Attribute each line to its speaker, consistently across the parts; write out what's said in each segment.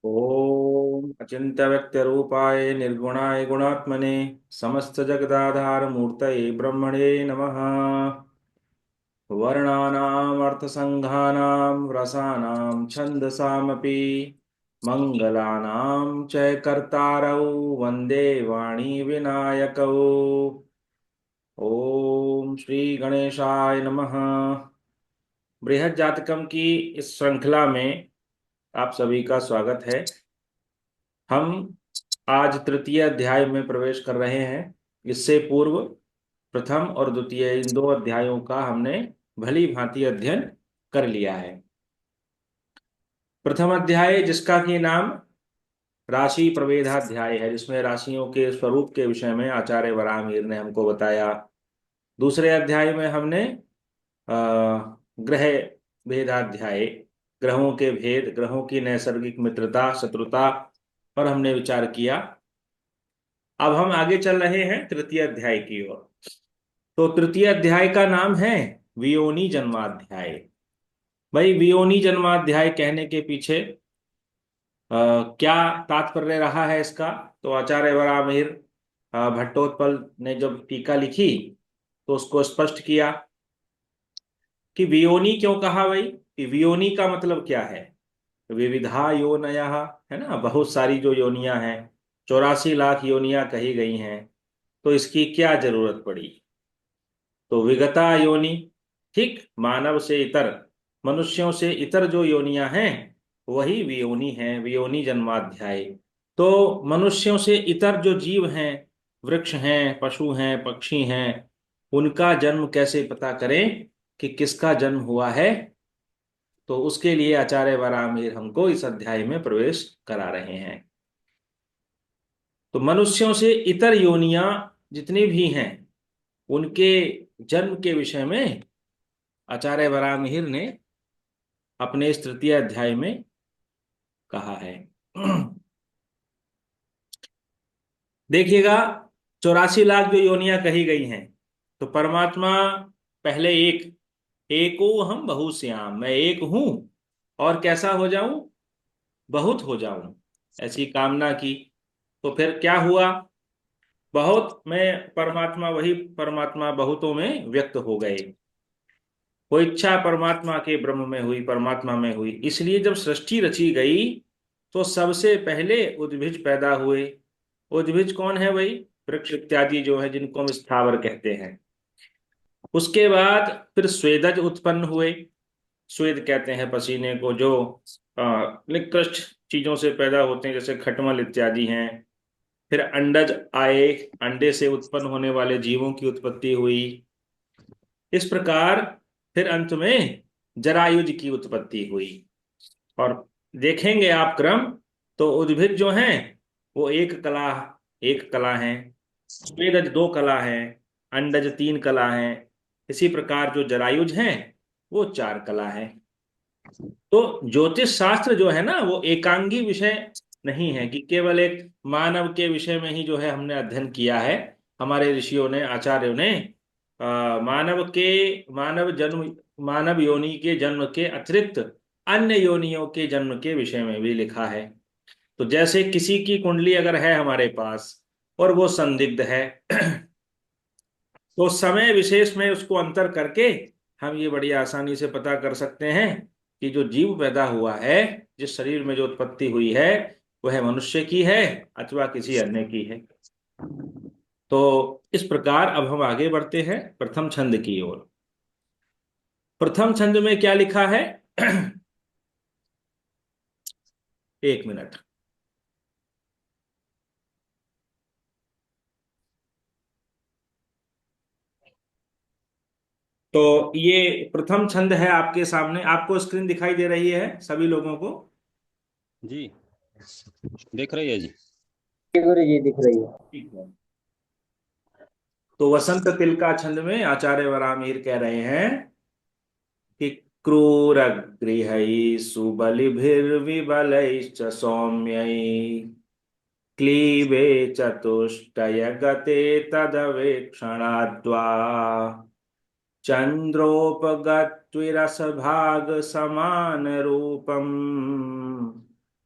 Speaker 1: ओम अचिंत्य व्यक्ति रूपाय निर्गुणाय गुणात्मने समस्त जगदाधार मूर्तये ब्रह्मणे नमः। वर्णानाम् अर्थसंघानां रसानां छन्दसामपि मंगलानां च कर्तारौ वन्दे वाणी विनायकौ। ओम श्री गणेशाय नमः। बृहद जातकम की इस श्रृंखला में आप सभी का स्वागत है। हम आज तृतीय अध्याय में प्रवेश कर रहे हैं। इससे पूर्व प्रथम और द्वितीय इन दो अध्यायों का हमने भली भांति अध्ययन कर लिया है। प्रथम अध्याय जिसका कि नाम राशि प्रभेदाध्याय है, जिसमें राशियों के स्वरूप के विषय में आचार्य वराहमिहिर ने हमको बताया। दूसरे अध्याय में हमने ग्रह भेदाध्याय, ग्रहों के भेद, ग्रहों की नैसर्गिक मित्रता शत्रुता पर हमने विचार किया। अब हम आगे चल रहे हैं तृतीय अध्याय की ओर। तो तृतीय अध्याय का नाम है वियोनि जन्माध्याय। भाई, वियोनि जन्माध्याय कहने के पीछे क्या तात्पर्य रहा है इसका? तो आचार्य वराहमिहिर भट्टोत्पल ने जब टीका लिखी तो उसको स्पष्ट किया कि वियोनि क्यों कहा। भाई, कि वियोनि का मतलब क्या है? विविधा योनयः, है ना, बहुत सारी जो योनियां हैं, 84 लाख योनियां कही गई हैं, तो इसकी क्या जरूरत पड़ी? तो विगता योनि, ठीक, मानव से इतर, मनुष्यों से इतर जो योनियां हैं वही वियोनि हैं, वियोनि जन्माध्याय। तो मनुष्यों से इतर जो जीव हैं, वृक्ष हैं, पशु हैं, पक्षी हैं, उनका जन्म कैसे पता करें कि किसका जन्म हुआ है? तो उसके लिए आचार्य वराहमिहिर हमको इस अध्याय में प्रवेश करा रहे हैं। तो मनुष्यों से इतर योनियां जितनी भी हैं, उनके जन्म के विषय में आचार्य वराहमिहिर ने अपने इस तृतीय अध्याय में कहा है। देखिएगा, 84 लाख जो योनियां कही गई हैं, तो परमात्मा पहले एक, एको हम बहुश्याम, मैं एक हूं और कैसा हो जाऊं? बहुत हो जाऊं, ऐसी कामना की। तो फिर क्या हुआ? बहुत में परमात्मा, वही परमात्मा बहुतों में व्यक्त हो गए। वो इच्छा परमात्मा के ब्रह्म में हुई, परमात्मा में हुई। इसलिए जब सृष्टि रची गई तो सबसे पहले उद्भिज पैदा हुए। उद्भिज कौन है भाई? वृक्ष इत्यादि जो है, जिनको हम स्थावर कहते हैं। उसके बाद फिर स्वेदज उत्पन्न हुए। स्वेद कहते हैं पसीने को, जो निकृष्ट चीजों से पैदा होते हैं, जैसे खटमल इत्यादि हैं। फिर अंडज आए, अंडे से उत्पन्न होने वाले जीवों की उत्पत्ति हुई। इस प्रकार फिर अंत में जरायुज की उत्पत्ति हुई। और देखेंगे आप क्रम, तो उद्भिद जो हैं वो एक कला है, स्वेदज दो कला है, अंडज तीन कला है। इसी प्रकार जो जरायुज हैं वो चार कला है। तो ज्योतिष शास्त्र जो है ना, वो एकांगी विषय नहीं है कि केवल एक मानव के विषय में ही जो है हमने अध्ययन किया है। हमारे ऋषियों ने, आचार्यों ने मानव जन्म, मानव योनि के जन्म के अतिरिक्त अन्य योनियों के जन्म के विषय में भी लिखा है। तो जैसे किसी की कुंडली अगर है हमारे पास और वो संदिग्ध है, तो समय विशेष में उसको अंतर करके हम ये बड़ी आसानी से पता कर सकते हैं कि जो जीव पैदा हुआ है, जिस शरीर में जो उत्पत्ति हुई है, वह मनुष्य की है अथवा किसी अन्य की है। तो इस प्रकार अब हम आगे बढ़ते हैं प्रथम छंद की ओर। प्रथम छंद में क्या लिखा है? एक मिनट। तो ये प्रथम छंद है आपके सामने, आपको स्क्रीन दिखाई दे रही है सभी लोगों को?
Speaker 2: जी दिख रही है जी।
Speaker 3: गुरु जी दिख रही है।
Speaker 1: ठीक है। तो वसंत तिल का छंद में आचार्य वराहमिहिर कह रहे हैं कि क्रूरगृहैः सुबलिभिर्विबलैश्च सौम्यैः क्लीबे चतुष्टय गते तदवेक्षणाद्वा चन्द्रोपगत्विरसभाग समान रूपम्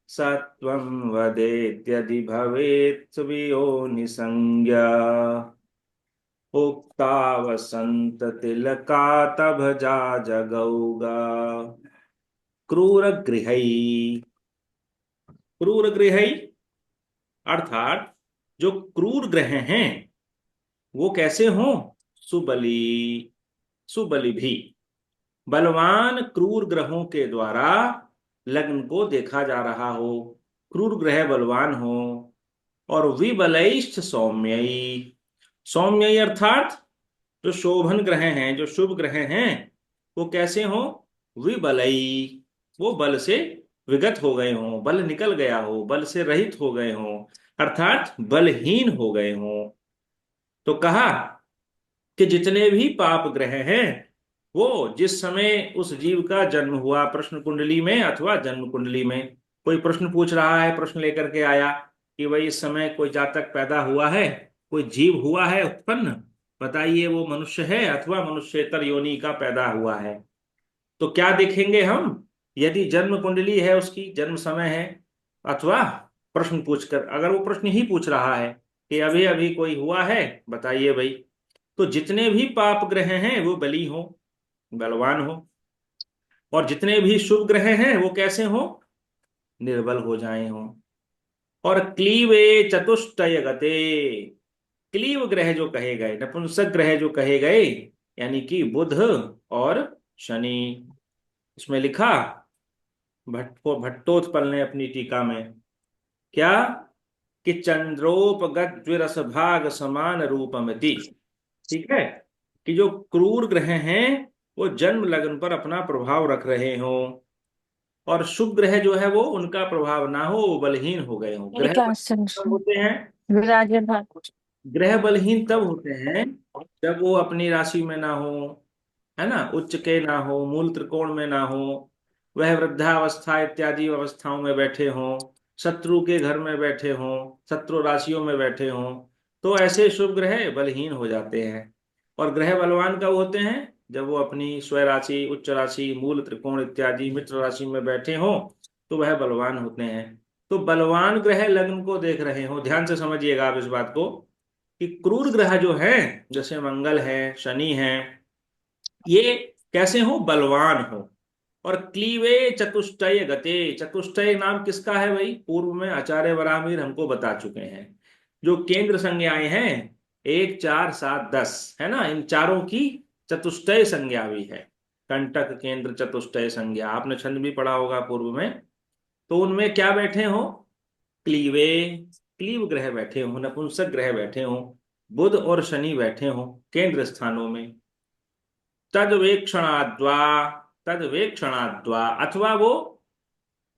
Speaker 1: सत्वं वदेत्यधि भवेत् वियोनिसंज्ञा उक्ता वसंत तिलका तभजा जगौगा क्रूर गृहई। क्रूर गृहई अर्थात जो क्रूर ग्रह हैं वो कैसे हों? सुबली, सुबली भी। बलवान क्रूर ग्रहों के द्वारा लग्न को देखा जा रहा हो, क्रूर ग्रह बलवान हो। और विबलैश्च सौम्यई, सौम्यई अर्थात जो शोभन ग्रह हैं, जो शुभ ग्रह हैं, वो कैसे हो? विबलई, वो बल से विगत हो गए हों, बल निकल गया हो, बल से रहित हो गए हों, अर्थात बलहीन हो गए हों। तो कहा कि जितने भी पाप ग्रह हैं वो जिस समय उस जीव का जन्म हुआ, प्रश्न कुंडली में अथवा जन्म कुंडली में कोई प्रश्न पूछ रहा है, प्रश्न लेकर के आया कि भाई इस समय कोई जातक पैदा हुआ है, कोई जीव हुआ है उत्पन्न, बताइए वो मनुष्य है अथवा मनुष्येतर योनि का पैदा हुआ है। तो क्या देखेंगे हम? यदि जन्म कुंडली है, उसकी जन्म समय है, अथवा प्रश्न पूछकर, अगर वो प्रश्न ही पूछ रहा है कि अभी अभी कोई हुआ है, बताइए भाई। तो जितने भी पाप ग्रह हैं वो बली हो, बलवान हो, और जितने भी शुभ ग्रह हैं वो कैसे हो? निर्बल हो जाए हो। और क्लीवे चतुष्टय गते, क्लीव ग्रह जो कहे गए, नपुंसक ग्रह जो कहे गए, यानी कि बुध और शनि। इसमें लिखा भट्टोत्पल ने अपनी टीका में क्या कि चंद्रोपगत द्विरस भाग समान रूपमति। ठीक है, कि जो क्रूर ग्रह हैं वो जन्म लग्न पर अपना प्रभाव रख रहे हो, और शुभ ग्रह जो है वो उनका प्रभाव ना हो, वो बलहीन हो गए हो। ग्रह बलहीन तब होते हैं, ग्रह बलहीन तब होते हैं जब वो अपनी राशि में ना हो, है ना, उच्च के ना हो, मूल त्रिकोण में ना हो, वह वृद्धावस्था इत्यादि अवस्थाओं में बैठे हों, शत्रु के घर में बैठे हों, शत्रु राशियों में बैठे हों, तो ऐसे शुभ ग्रह बलहीन हो जाते हैं। और ग्रह बलवान कब होते हैं? जब वो अपनी स्वय राशि, उच्च राशि, मूल त्रिकोण इत्यादि मित्र राशि में बैठे हों, तो वह बलवान होते हैं। तो बलवान ग्रह लग्न को देख रहे हो, ध्यान से समझिएगा आप इस बात को, कि क्रूर ग्रह जो है, जैसे मंगल है, शनि है, ये कैसे हो? बलवान हो। और क्लीवे चतुष्टय गते, चतुष्टय नाम किसका है भाई? पूर्व में आचार्य वरामीर हमको बता चुके हैं। जो केंद्र संज्ञाएं हैं, 1 4 7 10, है ना, इन चारों की चतुष्टय संज्ञा भी है। कंटक केंद्र चतुष्टय संज्ञा आपने छंद भी पढ़ा होगा पूर्व में। तो उनमें क्या बैठे हो? क्लीवे, क्लीव ग्रह बैठे हो, नपुंसक ग्रह बैठे हो, बुध और शनि बैठे हो केंद्र स्थानों में। तदवेक्षणाद्वा, तदवेक्षणाद्वा अथवा वो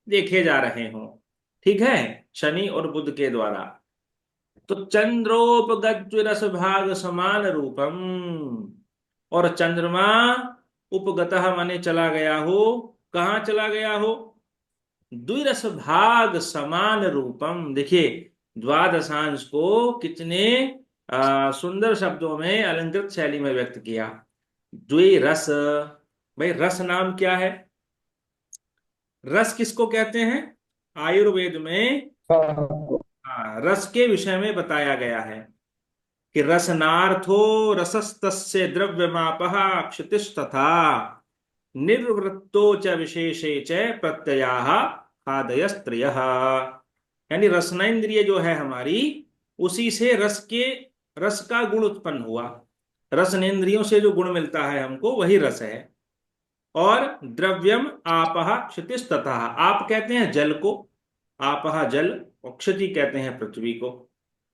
Speaker 1: देखे जा रहे हो, ठीक है, शनि और बुध के द्वारा। तो चंद्रोपगत भाग समान रूपम, और चंद्रमा उपगतः माने चला गया हो, कहाँ चला गया हो? द्विरस भाग समान रूपम। देखिए द्वादशांश को कितने सुंदर शब्दों में अलंकृत शैली में व्यक्त किया। द्विरस, भाई रस नाम क्या है? रस किसको कहते हैं? आयुर्वेद में
Speaker 3: हाँ,
Speaker 1: रस के विषय में बताया गया है कि रसनार्थो रसस्तस्य द्रव्यमापः क्षितिस्तथा निर्वृत्तो च विशेषे च प्रत्ययाः खादयस्त्रियः। यानी रसनेन्द्रिय जो है हमारी, उसी से रस के, रस का गुण उत्पन्न हुआ। रसनेन्द्रियों से जो गुण मिलता है हमको, वही रस है। और द्रव्यम आपह क्षितिज तथा, आप कहते हैं जल को, आपह जल, और क्षति कहते हैं पृथ्वी को।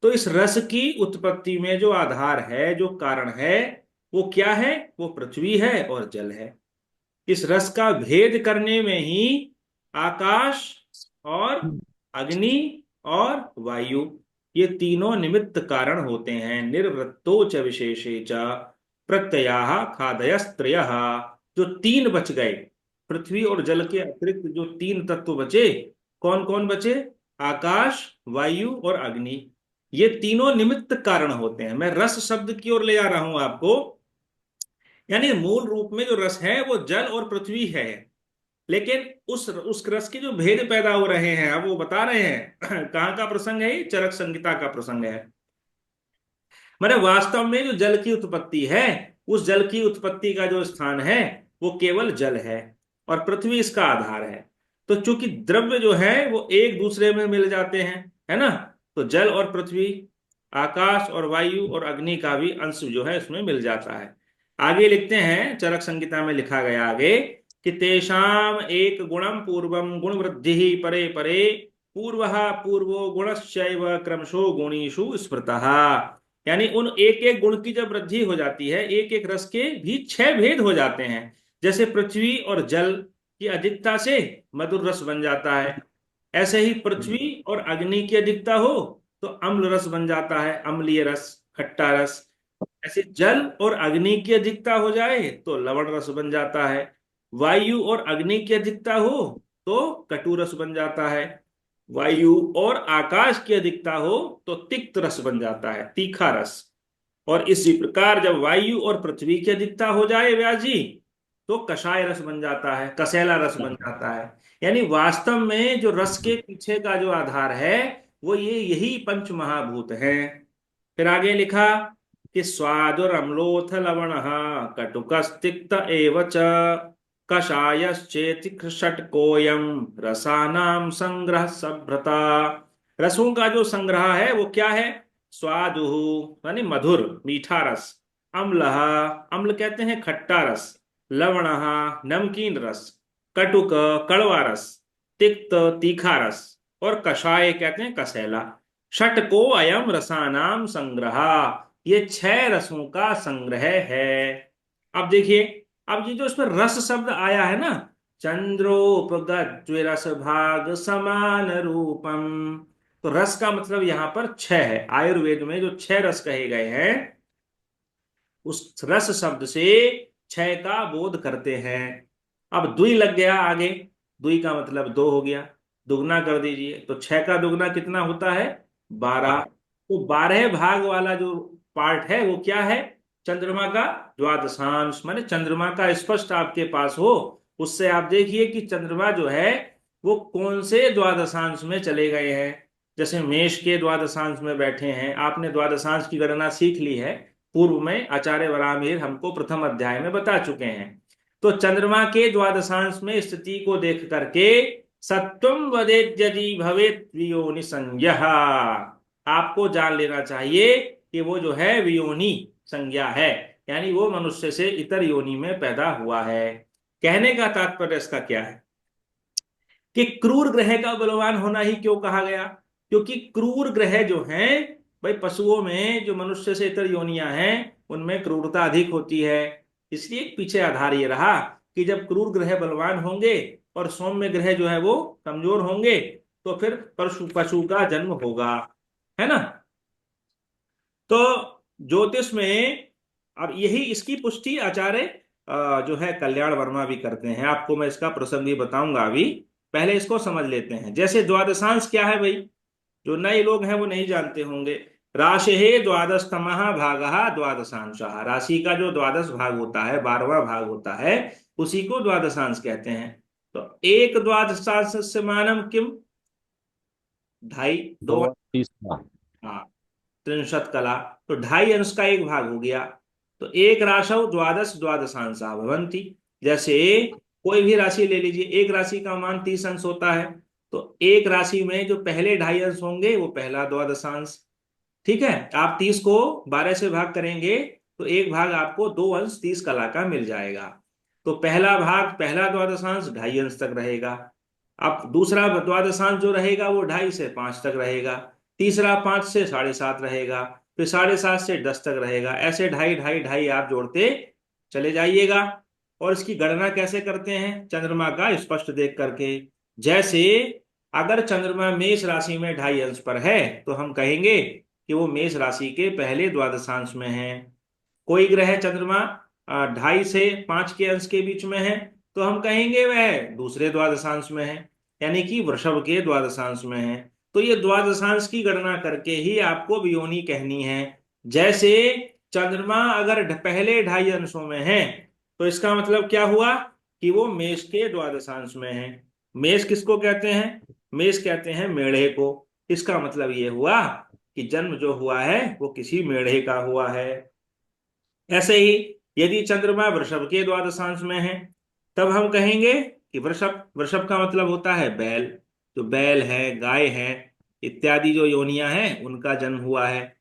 Speaker 1: तो इस रस की उत्पत्ति में जो आधार है, जो कारण है, वो क्या है? वो पृथ्वी है और जल है। इस रस का भेद करने में ही आकाश और अग्नि और वायु, ये तीनों निमित्त कारण होते हैं। निर्वृत्तो च विशेषे च प्रत्ययाः खादयस्त्रयः, जो तीन बच गए, पृथ्वी और जल के अतिरिक्त जो तीन तत्व बचे, कौन कौन बचे? आकाश, वायु और अग्नि। ये तीनों निमित्त कारण होते हैं। मैं रस शब्द की ओर ले आ रहा हूं आपको, यानी मूल रूप में जो रस है वो जल और पृथ्वी है, लेकिन उस रस के जो भेद पैदा हो रहे हैं अब वो बता रहे हैं। कहाँ का प्रसंग है ये? चरक संहिता का प्रसंग है। मतलब वास्तव में जो जल की उत्पत्ति है, उस जल की उत्पत्ति का जो स्थान है वो केवल जल है और पृथ्वी इसका आधार है। तो चूंकि द्रव्य जो है वो एक दूसरे में मिल जाते हैं, है ना, तो जल और पृथ्वी, आकाश और वायु और अग्नि का भी अंश जो है इसमें मिल जाता है। आगे लिखते हैं, चरक संहिता में लिखा गया आगे कि तेषाम एक गुणम पूर्वम गुण वृद्धि परे परे पूर्व पूर्वो गुणश्चैव क्रमशो गुणीषु स्मृतः। यानी उन एक एक गुण की जब वृद्धि हो जाती है, एक एक रस के भी छह भेद हो जाते हैं। जैसे पृथ्वी और जल की अधिकता से मधुर रस बन जाता है, ऐसे ही पृथ्वी और अग्नि की अधिकता हो तो अम्ल रस बन जाता है, अम्लीय रस, खट्टा रस। ऐसे जल और अग्नि की अधिकता हो जाए तो लवण रस बन जाता है। वायु और अग्नि की अधिकता हो तो कटु रस बन जाता है। वायु और आकाश की अधिकता हो तो तिक्त रस बन जाता है, तीखा रस। और इसी प्रकार जब वायु और पृथ्वी की अधिकता हो जाए व्यास जी, तो कषाय रस बन जाता है, कसैला रस बन जाता है। यानी वास्तव में जो रस के पीछे का जो आधार है वो यही पंच महाभूत हैं। फिर आगे लिखा कि स्वादुर अम्लोथ लवण कटुकस्तिक्त एव च कषायश्चेति षट्कोयम रसानाम संग्रह सभ्रता। रसों का जो संग्रह है वो क्या है? स्वादु यानी मधुर मीठा रस, अम्ल, अम्ल कहते हैं खट्टा रस, लवण नमकीन रस, कटुक कड़वा रस, तिक्त तीखा रस, और कषाय कहते हैं कसैला। षट को अयम रसानाम संग्रह, ये छह रसों का संग्रह है। अब देखिए, अब ये जो इसमें रस शब्द आया है ना, चंद्रोपगत भाग समान रूपम, तो रस का मतलब यहां पर छह है। आयुर्वेद में जो छह रस कहे गए हैं उस रस शब्द से छह का बोध करते हैं। अब दुई लग गया आगे, दुई का मतलब दो हो गया, दुगना कर दीजिए तो छह का दुगना कितना होता है? 12। तो 12 भाग वाला जो पार्ट है वो क्या है? चंद्रमा का द्वादशांश। माने चंद्रमा का स्पष्ट आपके पास हो, उससे आप देखिए कि चंद्रमा जो है वो कौन से द्वादशांश में चले गए हैं। जैसे मेष के द्वादशांश में बैठे हैं, आपने द्वादशांश की गणना सीख ली है, पूर्व में आचार्य वराहमिहिर हमको प्रथम अध्याय में बता चुके हैं। तो चंद्रमा के द्वादशांश में स्थिति को देख करके सत्वम वदेत यदि भवेत वियोनि संज्ञा, आपको जान लेना चाहिए कि वो जो है वियोनि संज्ञा है, यानी वो मनुष्य से इतर योनि में पैदा हुआ है। कहने का तात्पर्य इसका क्या है कि क्रूर ग्रह का बलवान होना ही क्यों कहा गया? क्योंकि क्रूर ग्रह जो हैं, भाई पशुओं में जो मनुष्य से इतर योनियां हैं उनमें क्रूरता अधिक होती है। इसलिए पीछे आधार ये रहा कि जब क्रूर ग्रह बलवान होंगे और सौम्य ग्रह जो है वो कमजोर होंगे तो फिर पशु पशु का जन्म होगा, है ना। तो ज्योतिष में अब यही इसकी पुष्टि आचार्य जो है कल्याण वर्मा भी करते हैं। आपको मैं इसका प्रसंग भी बताऊंगा, अभी पहले इसको समझ लेते हैं। जैसे द्वादशांश क्या है भाई, जो नए लोग हैं वो नहीं जानते होंगे। राशि द्वादशतमः भागः द्वादशांशः, राशि का जो द्वादश भाग होता है, 12वां भाग होता है, उसी को द्वादशांश कहते हैं। तो एक द्वादशांश से मानम किम, ढाई, दो,
Speaker 2: दो तीसरा।
Speaker 1: हाँ, त्रिंशत कला, तो ढाई अंश का एक भाग हो गया। तो एक राशौ द्वादश द्वादशांशा भवन्ति। जैसे कोई भी राशि ले लीजिए, एक राशि का मान 30 अंश होता है, तो एक राशि में जो पहले ढाई अंश होंगे वो पहला द्वादशांश। ठीक है, आप 30 को 12 से भाग करेंगे तो एक भाग आपको 2 अंश 30 कला का मिल जाएगा। तो पहला भाग, पहला द्वादशांश 2.5 अंश तक रहेगा। अब दूसरा द्वादशांश जो रहेगा वो 2.5 से 5 तक रहेगा। तीसरा 5 से 7.5 रहेगा। फिर 7.5 से 10 तक रहेगा। ऐसे 2.5 2.5 2.5 आप जोड़ते चले जाइएगा। और इसकी गणना कैसे करते हैं? चंद्रमा का स्पष्ट देख करके। जैसे अगर चंद्रमा मेष राशि में 2.5 अंश पर है तो हम कहेंगे कि वो मेष राशि के पहले द्वादशांश में है। कोई ग्रह चंद्रमा 2.5 से 5 के अंश के बीच में है तो हम कहेंगे वह दूसरे द्वादशांश में है, यानी कि वृषभ के द्वादशांश में है। तो ये द्वादशांश की गणना करके ही आपको वियोनी कहनी है। जैसे चंद्रमा अगर पहले 2.5 अंशों में है तो इसका मतलब क्या हुआ कि वो मेष के द्वादशांश में है। मेष किसको कहते हैं? मेष कहते हैं मेढ़े को। इसका मतलब ये हुआ कि जन्म जो हुआ है वो किसी मेढ़े का हुआ है। ऐसे ही यदि चंद्रमा वृषभ के द्वादशांश में है, तब हम कहेंगे कि वृषभ, वृषभ का मतलब होता है बैल। जो बैल है, गाय है, इत्यादि जो योनियां हैं उनका जन्म हुआ है।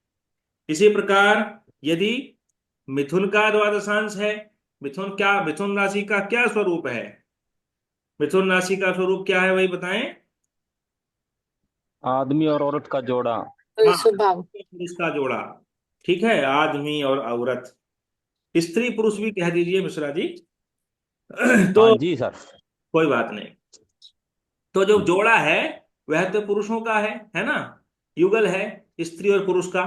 Speaker 1: इसी प्रकार यदि मिथुन का द्वादशांश है, मिथुन क्या, मिथुन राशि का क्या स्वरूप है? मिथुन राशि का स्वरूप क्या है, वही बताएं।
Speaker 2: आदमी और औरत का जोड़ा।
Speaker 1: हाँ,
Speaker 4: स्वभाव।
Speaker 1: पुरुष का जोड़ा। ठीक है, आदमी और औरत, स्त्री पुरुष भी कह दीजिए मिश्रा जी।
Speaker 2: हाँ
Speaker 1: तो
Speaker 2: जी सर।
Speaker 1: कोई बात नहीं। तो जो जोड़ा है वह तो पुरुषों का है ना, युगल है स्त्री और पुरुष का।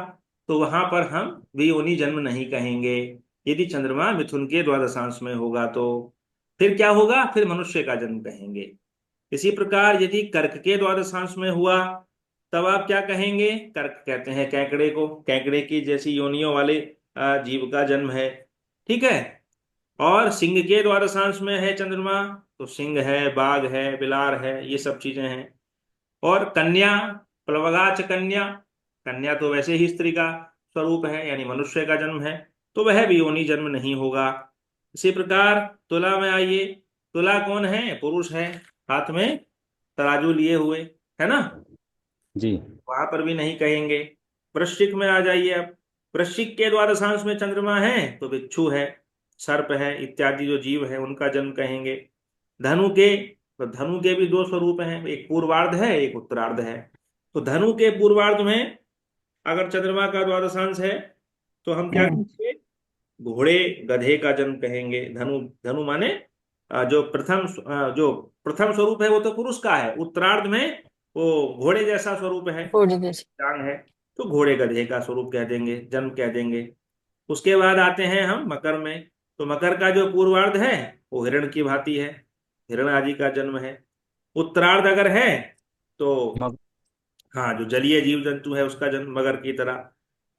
Speaker 1: तो वहां पर हम वियोनि जन्म नहीं कहेंगे यदि चंद्रमा मिथुन के द्वादशांश में होगा तो। फिर क्या होगा? फिर मनुष्य का जन्म कहेंगे। इसी प्रकार यदि कर्क के द्वादशांश में हुआ, तब आप क्या कहेंगे? कर्क कहते हैं कैंकड़े को। कैंकड़े की जैसी योनियों वाले जीव का जन्म है। ठीक है। और सिंह के द्वादशांश में है चंद्रमा, तो सिंह है, बाघ है, बिलार है, ये सब चीजें हैं। और कन्या, प्लवगाच कन्या, कन्या तो वैसे ही स्त्री का स्वरूप है, यानी मनुष्य का जन्म है, तो वह भी योनि जन्म नहीं होगा। इसी प्रकार तुला में आइए। तुला कौन है? पुरुष है, हाथ में तराजू लिए हुए, है ना,
Speaker 2: जी।
Speaker 1: वहां पर भी नहीं कहेंगे। वृश्चिक में आ जाइए अब। वृश्चिक के द्वादशांश में चंद्रमा है तो बिच्छू है, सर्प है, इत्यादि जो जीव है उनका जन्म कहेंगे। धनु के, तो धनु के भी दो स्वरूप हैं, एक पूर्वार्ध है, एक उत्तरार्ध है। तो धनु के पूर्वार्ध में अगर चंद्रमा का द्वादशांश है तो हम क्या कहेंगे? घोड़े गधे का जन्म कहेंगे। धनु, धनु माने जो प्रथम स्वरूप है वो तो पुरुष का है, उत्तरार्ध में वो घोड़े जैसा स्वरूप है,
Speaker 4: घोड़े जैसे।
Speaker 1: टांग है, तो घोड़े गधे का स्वरूप कह देंगे, जन्म कह देंगे। उसके बाद आते हैं हम मकर में। तो मकर का जो पूर्वार्ध है वो हिरण की भांति है, हिरण आदि का जन्म है। उत्तरार्ध अगर है तो
Speaker 2: मग-
Speaker 1: हाँ, जो जलीय जीव जंतु है उसका जन्म मगर की तरह।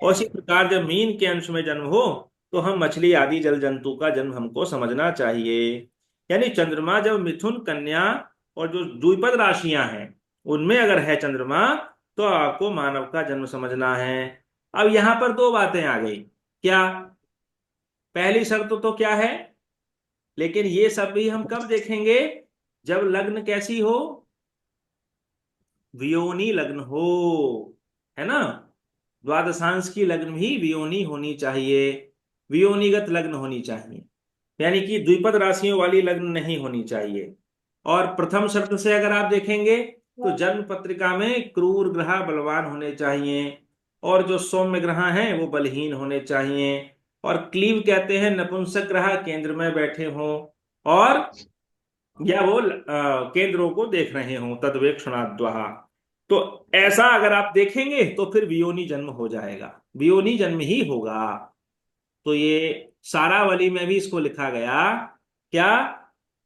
Speaker 1: और इसी प्रकार जब मीन के अंश में जन्म हो तो हम मछली आदि जल जंतु का जन्म हमको समझना चाहिए। यानी चंद्रमा जब मिथुन, कन्या और जो द्विपद राशियां हैं उनमें अगर है चंद्रमा, तो आपको मानव का जन्म समझना है। अब यहां पर दो बातें आ गई। क्या? पहली शर्त तो क्या है? लेकिन ये सब भी हम कब देखेंगे? जब लग्न कैसी हो? वियोनी लग्न हो, है ना। द्वादशांश की लग्न भी वियोनी होनी चाहिए, वियोनीगत लग्न होनी चाहिए, यानी कि द्विपद राशियों वाली लग्न नहीं होनी चाहिए। और प्रथम शर्त से अगर आप देखेंगे तो जन्म पत्रिका में क्रूर ग्रह बलवान होने चाहिए, और जो सौम्य ग्रह हैं वो बलहीन होने चाहिए। और क्लीव कहते हैं नपुंसक ग्रह केंद्र में बैठे हों, और या वो केंद्रों को देख रहे हों, तद्वेक्षणाद्वा। तो ऐसा अगर आप देखेंगे तो फिर वियोनी जन्म हो जाएगा, वियोनी जन्म ही होगा। तो ये सारावली में भी इसको लिखा गया क्या,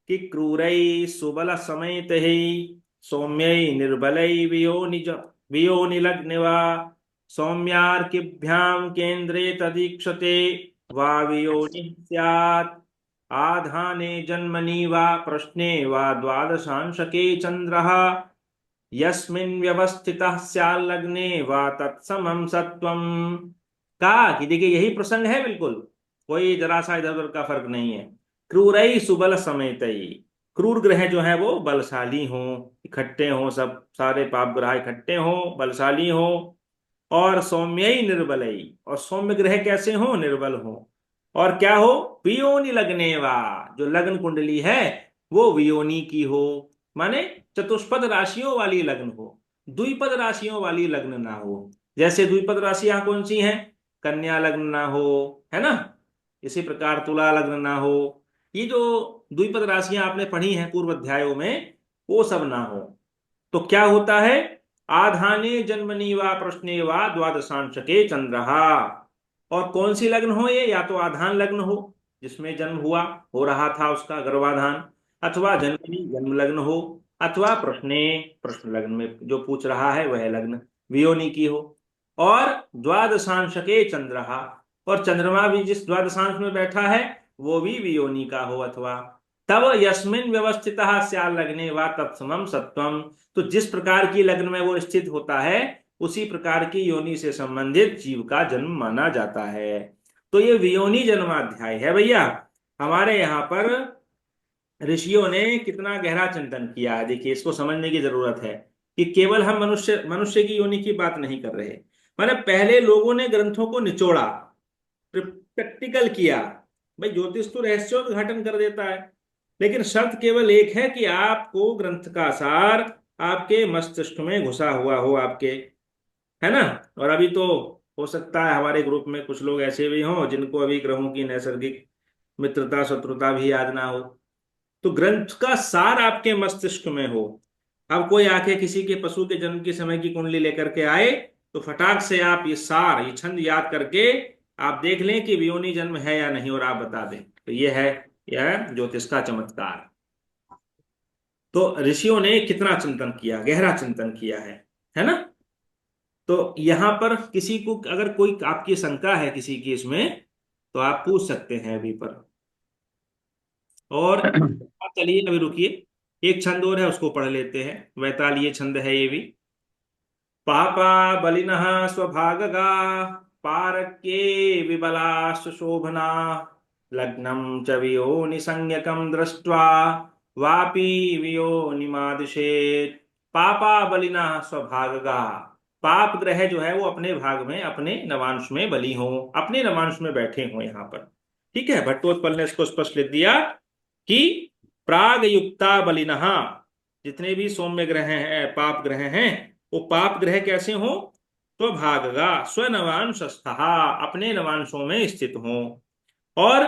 Speaker 1: कि क्रूरई सुबल समेत ही सौम्य निर्बलई वियोनिज वियोनिलग्निवा सौम्यार्किभ्याम केंद्रे तदीक्षते वा वियोनि स्यात् आधाने जन्मनि वा प्रश्ने वा द्वादशांशके चंद्रः यस्मिन् व्यवस्थितः स्याल्लग्ने वा तत्समं सत्वम। कहा कि देखिए यही प्रसंग है, बिल्कुल कोई जरा सा इधर उधर का फर्क नहीं है। क्रूरई सुबल समेतई, क्रूर ग्रह जो है वो बलशाली हों, इकट्ठे हों, सब सारे पाप ग्रह इकट्ठे हों, बलशाली हों। और सौम्यई निर्बलई, और सौम्य ग्रह कैसे हों? निर्बल हों। और क्या हो? वियोनि लगने वा, जो लग्न कुंडली है वो वियोनी की हो, माने चतुष्पद राशियों वाली लग्न हो, द्विपद राशियों वाली लग्न ना हो। जैसे द्विपद राशियां कौन सी हैं? कन्या लग्न ना हो, है ना। इसी प्रकार तुला लग्न ना हो। ये जो द्विपद राशियां आपने पढ़ी हैं पूर्व अध्यायों में, वो सब ना हो। तो क्या होता है? आधाने जन्मनि वा प्रश्ने वा द्वादशांशके चंद्रहा। और कौन सी लग्न हो ये? या तो आधान लग्न हो, जिसमें जन्म हुआ, हो रहा था उसका गर्भाधान, अथवा जन्मनि जन्म लग्न हो, अथवा प्रश्ने प्रश्न लग्न में जो पूछ रहा है वह लग्न वियोनि की हो। और द्वादशांशके चंद्रहा, और चंद्रमा भी जिस द्वादशांश में बैठा है वो भी वियोनि का हो, अथवा तब यस्मिन व्यवस्थितः स्यात् लग्ने वा तत्समं सत्वम। तो जिस प्रकार की लग्न में वो स्थित होता है उसी प्रकार की योनि से संबंधित जीव का जन्म माना जाता है। तो ये वियोनि जन्माध्याय है भैया। हमारे यहाँ पर ऋषियों ने कितना गहरा चिंतन किया है, देखिए इसको समझने की जरूरत है कि केवल हम मनुष्य मनुष्य की योनि की बात नहीं कर रहे। माने पहले लोगों ने ग्रंथों को निचोड़ा, प्रैक्टिकल किया। भाई ज्योतिष तो रहस्योद्घाटन कर देता है, लेकिन शर्त केवल एक है कि आपको ग्रंथ का सार आपके मस्तिष्क में घुसा हुआ हो आपके, है ना। और अभी तो हो सकता है हमारे ग्रुप में कुछ लोग ऐसे भी हों जिनको अभी ग्रहों की नैसर्गिक मित्रता शत्रुता भी याद ना हो। तो ग्रंथ का सार आपके मस्तिष्क में हो। अब कोई आके किसी के पशु के जन्म के समय की कुंडली लेकर के आए तो फटाक से आप ये सार, ये छंद याद करके आप देख लें कि वियोनि जन्म है या नहीं, और आप बता दें। तो ये है, यह है ज्योतिष का चमत्कार। तो ऋषियों ने कितना चिंतन किया, गहरा चिंतन किया है ना। तो यहां पर किसी को अगर कोई आपकी शंका है किसी की इसमें, तो आप पूछ सकते हैं अभी पर। और चलिए अभी रुकिए, एक छंद और है उसको पढ़ लेते हैं, वैतालीय छंद है ये भी। पापा बलिनः स्वभागगा पारक्ये विबलाश्च शोभना लग्नं च वियोनिसंज्ञकं दृष्ट्वा वापि वियोनिमादिशेत्। पापा बलिनः स्वभागगा, पाप ग्रह जो है वो अपने भाग में अपने नवांश में बली हो, अपने नवांश में बैठे हो यहाँ पर। ठीक है, भट्टोत्पल ने इसको स्पष्ट लिख दिया कि प्राग युक्ता बलिनः, जितने भी सौम्य ग्रह हैं पाप ग्रह हैं वो पाप ग्रह कैसे हो, तो भागगा स्वनवांशस्थः, अपने नवांशों में स्थित हो। और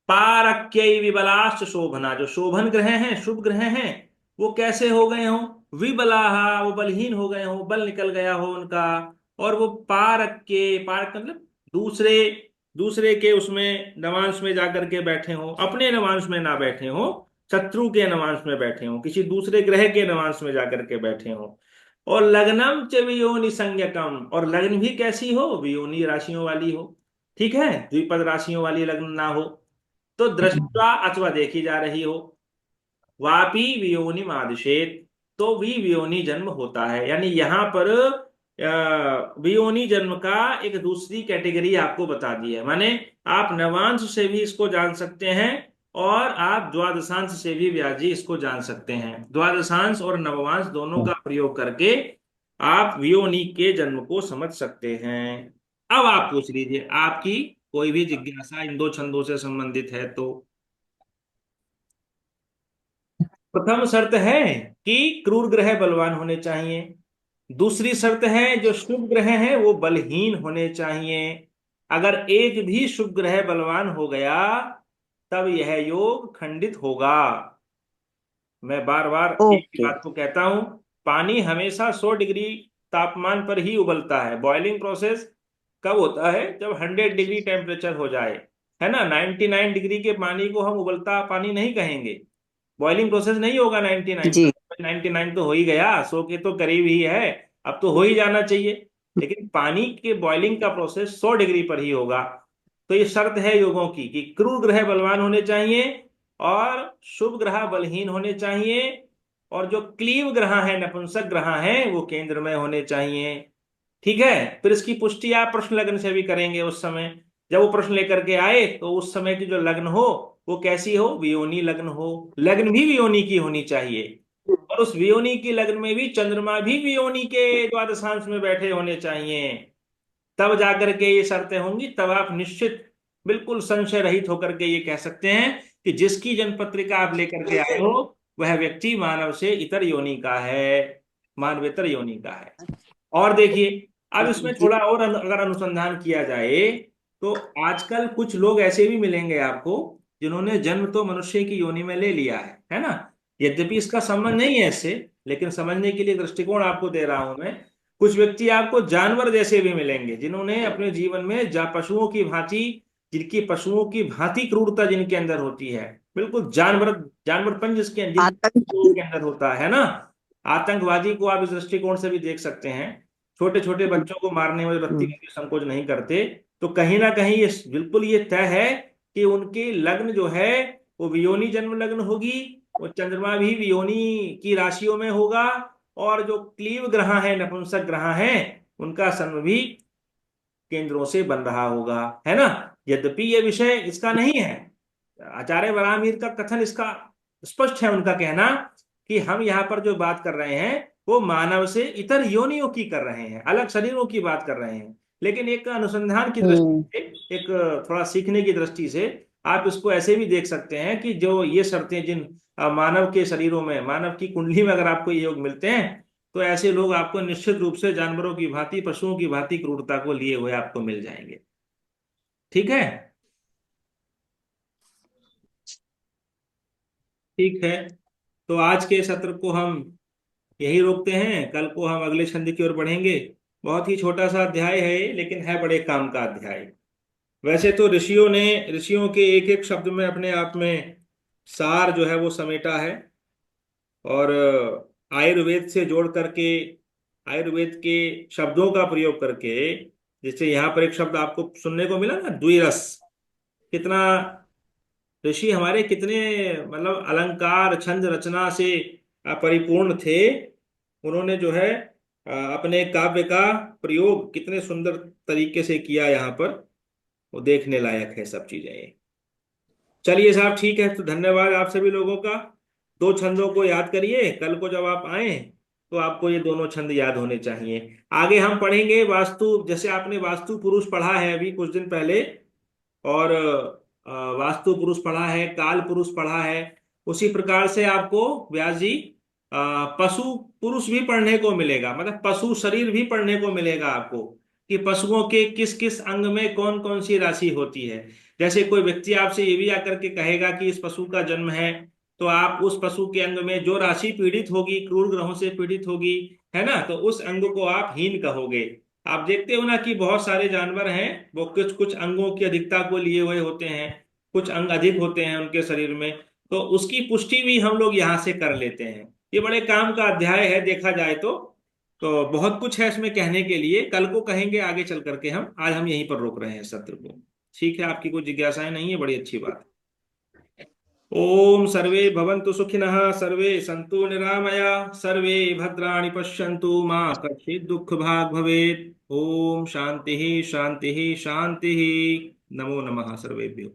Speaker 1: पारक्य विबलाश्च शोभना, जो शोभन ग्रह हैं शुभ ग्रह हैं वो कैसे हो गए हो, विबलाहा, वो बलहीन हो गए हो, बल निकल गया हो उनका। और वो पारक्य, पारक मतलब दूसरे दूसरे के उसमें नवांश में जाकर के बैठे हो, अपने नवांश में ना बैठे हो, शत्रु के नवांश में बैठे हो, किसी दूसरे ग्रह के नवांश में जाकर के बैठे हो। और लग्नम च वियोनि संज्ञकम, और लग्न भी कैसी हो, वियोनि राशियों वाली हो। ठीक है, द्विपद राशियों वाली लग्न ना हो। तो दृष्टा अथवा देखी जा रही हो। वापी वियोनि मादिशेत, तो भी वियोनि जन्म होता है। यानी यहां पर वियोनि जन्म का एक दूसरी कैटेगरी आपको बता दी है। माने आप नवांश से भी इसको जान सकते हैं और आप द्वादशांश से भी व्यास जी इसको जान सकते हैं। द्वादशांश और नववांश दोनों का प्रयोग करके आप वियोनि के जन्म को समझ सकते हैं। अब आप पूछ लीजिए, आपकी कोई भी जिज्ञासा इन दो छंदों से संबंधित है तो। प्रथम शर्त है कि क्रूर ग्रह बलवान होने चाहिए। दूसरी शर्त है जो शुभ ग्रह हैं वो बलहीन होने चाहिए। अगर एक भी शुभ ग्रह बलवान हो गया तब यह योग खंडित होगा। मैं बार बार एक ही
Speaker 4: ओके।
Speaker 1: बात को कहता हूं, पानी हमेशा 100 डिग्री तापमान पर ही उबलता है। बॉइलिंग प्रोसेस कब होता है, जब 100 डिग्री टेम्परेचर हो जाए, है ना। 99 डिग्री के पानी को हम उबलता पानी नहीं कहेंगे, बॉइलिंग प्रोसेस नहीं होगा 99
Speaker 4: जी।
Speaker 1: पर। 99 तो हो ही गया, 100 के तो करीब ही है, अब तो हो ही जाना चाहिए। लेकिन पानी के बॉइलिंग का प्रोसेस 100 डिग्री पर ही होगा। तो ये शर्त है योगों की कि क्रूर ग्रह बलवान होने चाहिए और शुभ ग्रह बलहीन होने चाहिए, और जो क्लीव ग्रह है, नपुंसक ग्रह है, वो केंद्र में होने चाहिए। ठीक है, फिर इसकी पुष्टि आप प्रश्न लग्न से भी करेंगे। उस समय जब वो प्रश्न लेकर के आए तो उस समय की जो लग्न हो वो कैसी हो, वियोनी लग्न हो। लग्न भी वियोनी की होनी चाहिए, और उस वियोनी की लग्न में भी चंद्रमा भी वियोनी के द्वादशांश में बैठे होने चाहिए। तब जाकर के ये शर्तें होंगी, तब आप निश्चित बिल्कुल संशय रहित होकर के ये कह सकते हैं कि जिसकी जन्म पत्रिका आप लेकर के आए हो वह व्यक्ति मानव से इतर योनि का है, मानवेतर योनि का है। और देखिए, अब इसमें
Speaker 4: जी।
Speaker 1: थोड़ा और अगर अनुसंधान किया जाए तो आजकल कुछ लोग ऐसे भी मिलेंगे आपको जिन्होंने जन्म तो मनुष्य की योनि में ले लिया है ना। यद्यपि इसका संबंध नहीं है इससे, लेकिन समझने के लिए दृष्टिकोण आपको दे रहा हूं मैं। कुछ व्यक्ति आपको जानवर जैसे भी मिलेंगे जिन्होंने अपने जीवन में पशुओं की भांति, जिनकी पशुओं की भांति क्रूरता जिनके अंदर होती है, बिल्कुल जानवर, जानवरपन
Speaker 4: आतंक।
Speaker 1: जिनके अंदर होता है ना। आतंकवादी को आप इस दृष्टिकोण से भी देख सकते हैं, छोटे छोटे बच्चों को मारने में रत्ती में भी संकोच नहीं करते। तो कहीं ना कहीं ये बिल्कुल ये तय है कि उनकी लग्न जो है वो वियोनी जन्म लग्न होगी, वो चंद्रमा भी वियोनी की राशियों में होगा, और जो क्लीव ग्रह है, नपुंसक ग्रह है, उनका जन्म भी केंद्रों से बन रहा होगा, है ना। यद्यपि ये विषय इसका नहीं है, आचार्य वराहमिहिर का कथन इसका स्पष्ट है, उनका कहना कि हम यहाँ पर जो बात कर रहे हैं वो मानव से इतर योनियों की कर रहे हैं, अलग शरीरों की बात कर रहे हैं। लेकिन एक अनुसंधान की दृष्टि से, एक थोड़ा सीखने की दृष्टि से आप इसको ऐसे भी देख सकते हैं कि जो ये शर्तें जिन मानव के शरीरों में, मानव की कुंडली में अगर आपको ये योग मिलते हैं, तो ऐसे लोग आपको निश्चित रूप से जानवरों की भांति, पशुओं की भांति क्रूरता को लिए हुए आपको मिल जाएंगे। ठीक है, ठीक है। तो आज के सत्र को हम यही रोकते हैं, कल को हम अगले छंद की ओर बढ़ेंगे। बहुत ही छोटा सा अध्याय है ये, लेकिन है बड़े काम का अध्याय। वैसे तो ऋषियों के एक एक शब्द में अपने आप में सार जो है वो समेटा है, और आयुर्वेद से जोड़ करके, आयुर्वेद के शब्दों का प्रयोग करके, जैसे यहाँ पर एक शब्द आपको सुनने को मिला ना, द्विरस। कितना ऋषि हमारे कितने मतलब अलंकार छंद रचना से परिपूर्ण थे। उन्होंने जो है अपने काव्य का प्रयोग कितने सुंदर तरीके से किया यहाँ पर, वो देखने लायक है सब चीजें ये। चलिए साहब, ठीक है, तो धन्यवाद आप सभी लोगों का। दो छंदों को याद करिए, कल को जब आप आए तो आपको ये दोनों छंद याद होने चाहिए। आगे हम पढ़ेंगे वास्तु, जैसे आपने वास्तु पुरुष पढ़ा है अभी कुछ दिन पहले, और वास्तु पुरुष पढ़ा है, काल पुरुष पढ़ा है, उसी प्रकार से आपको व्यास जी पशु पुरुष भी पढ़ने को मिलेगा, मतलब पशु शरीर भी पढ़ने को मिलेगा आपको, कि पशुओं के किस किस अंग में कौन कौन सी राशि होती है। जैसे कोई व्यक्ति आपसे ये भी आकर के कहेगा कि इस पशु का जन्म है, तो आप उस पशु के अंग में जो राशि पीड़ित होगी, क्रूर ग्रहों से पीड़ित होगी, है ना, तो उस अंग को आप हीन कहोगे। आप देखते हो ना कि बहुत सारे जानवर हैं, वो कुछ कुछ अंगों की अधिकता को लिए हुए होते हैं, कुछ अंग अधिक होते हैं उनके शरीर में, तो उसकी पुष्टि भी हम लोग यहाँ से कर लेते हैं। ये बड़े काम का अध्याय है देखा जाए तो बहुत कुछ है इसमें कहने के लिए, कल को कहेंगे आगे चल करके। हम आज हम यहीं पर रोक रहे हैं सत्र को। ठीक है, आपकी कोई जिज्ञासाएं नहीं है, बड़ी अच्छी बात है। ओम सर्वे भवन्तु सुखिनः, सर्वे सन्तु निरामया, सर्वे भद्राणि पश्यन्तु, मा कश्चित् दुःख भाग् भवेत्। ओम शांति शांति शांति। नमो नमः सर्वेभ्यो।